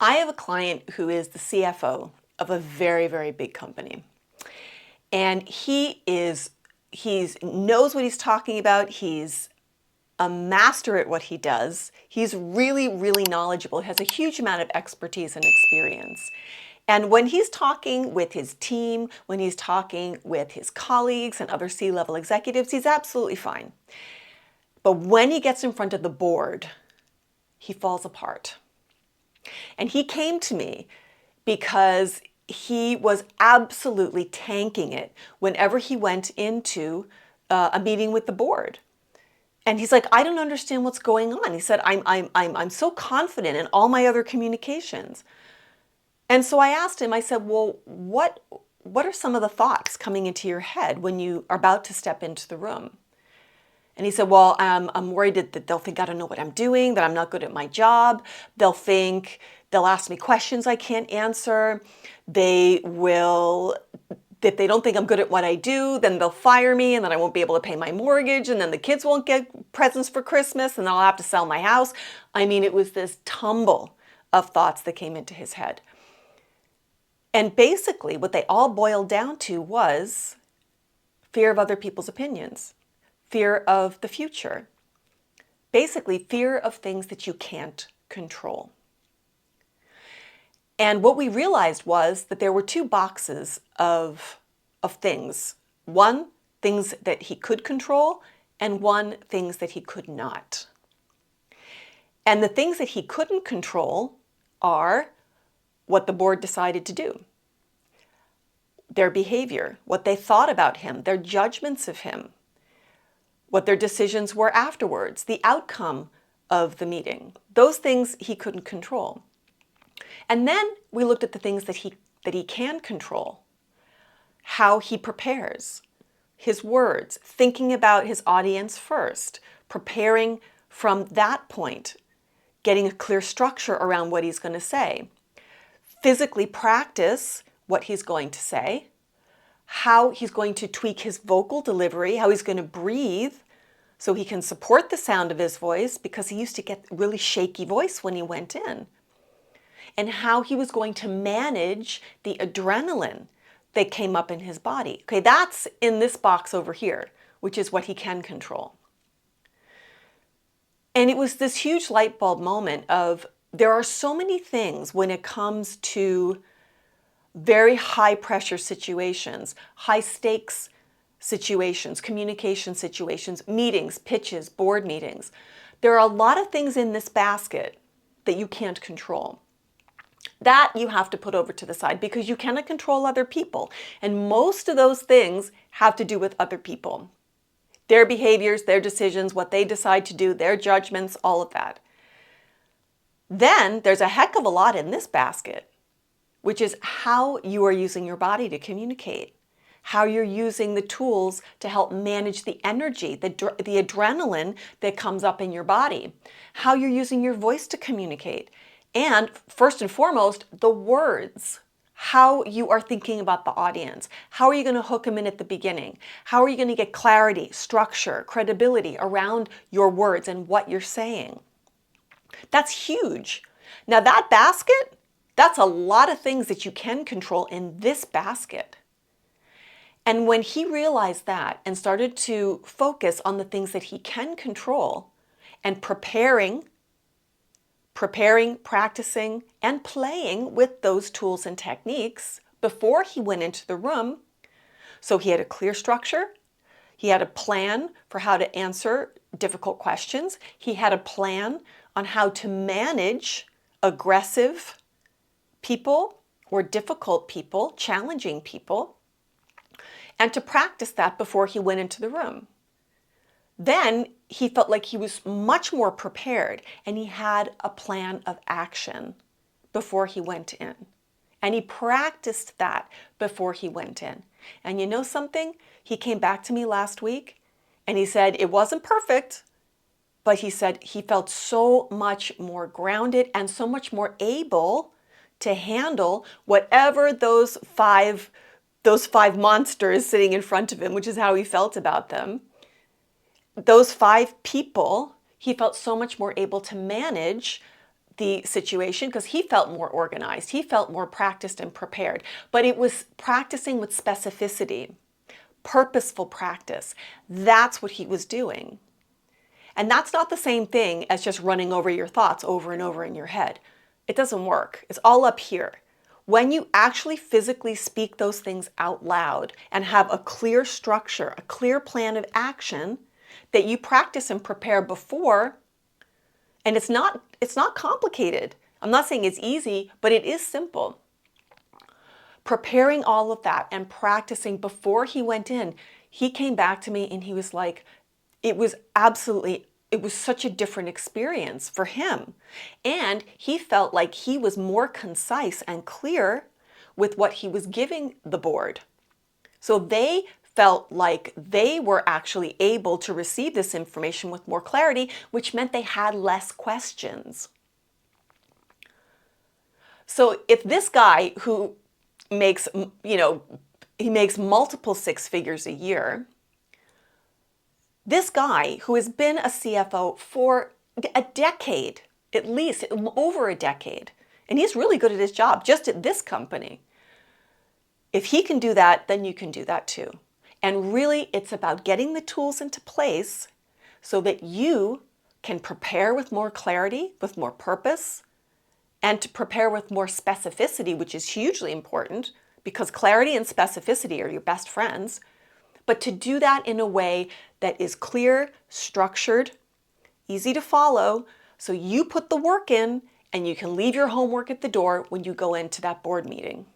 I have a client who is the CFO of a very, very big company. And he knows what he's talking about. He's a master at what he does. He's really, really knowledgeable, has a huge amount of expertise and experience. And when he's talking with his team, when he's talking with his colleagues and other C-level executives, he's absolutely fine. But when he gets in front of the board, he falls apart. And he came to me because he was absolutely tanking it whenever he went into a meeting with the board. And he's like, I don't understand what's going on. He said, I'm so confident in all my other communications. And so I asked him, I said, well, what are some of the thoughts coming into your head when you are about to step into the room? And he said, well, I'm worried that they'll think I don't know what I'm doing, that I'm not good at my job. They'll ask me questions I can't answer. If they don't think I'm good at what I do, then they'll fire me and then I won't be able to pay my mortgage and then the kids won't get presents for Christmas and then I'll have to sell my house. I mean, it was this tumble of thoughts that came into his head. And basically what they all boiled down to was fear of other people's opinions, fear of the future, basically fear of things that you can't control. And what we realized was that there were two boxes of things. One, things that he could control, and one, things that he could not. And the things that he couldn't control are what the board decided to do, their behavior, what they thought about him, their judgments of him, what their decisions were afterwards, the outcome of the meeting. Those things he couldn't control. And then we looked at the things that he can control. How he prepares, his words, thinking about his audience first, preparing from that point, getting a clear structure around what he's going to say, physically practice what he's going to say, how he's going to tweak his vocal delivery, how he's going to breathe so he can support the sound of his voice because he used to get really shaky voice when he went in, and how he was going to manage the adrenaline that came up in his body. Okay, that's in this box over here, which is what he can control. And it was this huge light bulb moment of there are so many things when it comes to very high pressure situations, high stakes situations, communication situations, meetings, pitches, board meetings. There are a lot of things in this basket that you can't control. That you have to put over to the side because you cannot control other people. And most of those things have to do with other people. Their behaviors, their decisions, what they decide to do, their judgments, all of that. Then there's a heck of a lot in this basket, which is how you are using your body to communicate, how you're using the tools to help manage the energy, the adrenaline that comes up in your body, how you're using your voice to communicate. And first and foremost, the words, how you are thinking about the audience. How are you going to hook them in at the beginning? How are you going to get clarity, structure, credibility around your words and what you're saying? That's huge. Now that basket, that's a lot of things that you can control in this basket. And when he realized that and started to focus on the things that he can control and preparing, practicing, and playing with those tools and techniques before he went into the room. So he had a clear structure. He had a plan for how to answer difficult questions. He had a plan on how to manage aggressive people or difficult people, challenging people, and to practice that before he went into the room. Then he felt like he was much more prepared and he had a plan of action before he went in. And he practiced that before he went in. And you know something? He came back to me last week and he said it wasn't perfect, but he said he felt so much more grounded and so much more able to handle whatever those five monsters sitting in front of him, which is how he felt about them. Those 5 people, he felt so much more able to manage the situation because he felt more organized. He felt more practiced and prepared. But it was practicing with specificity, purposeful practice. That's what he was doing. And that's not the same thing as just running over your thoughts over and over in your head. It doesn't work. It's all up here. When you actually physically speak those things out loud and have a clear structure, a clear plan of action that you practice and prepare before, and it's not complicated. I'm not saying it's easy, but it is simple. Preparing all of that and practicing before he went in, he came back to me and he was like, it was such a different experience for him. And he felt like he was more concise and clear with what he was giving the board. So they felt like they were actually able to receive this information with more clarity, which meant they had less questions. So if this guy who makes, he makes multiple six figures a year, this guy who has been a CFO for a decade, at least over a decade, and he's really good at his job just at this company. If he can do that, then you can do that too. And really, it's about getting the tools into place so that you can prepare with more clarity, with more purpose, and to prepare with more specificity, which is hugely important because clarity and specificity are your best friends. But to do that in a way that is clear, structured, easy to follow, so you put the work in and you can leave your homework at the door when you go into that board meeting.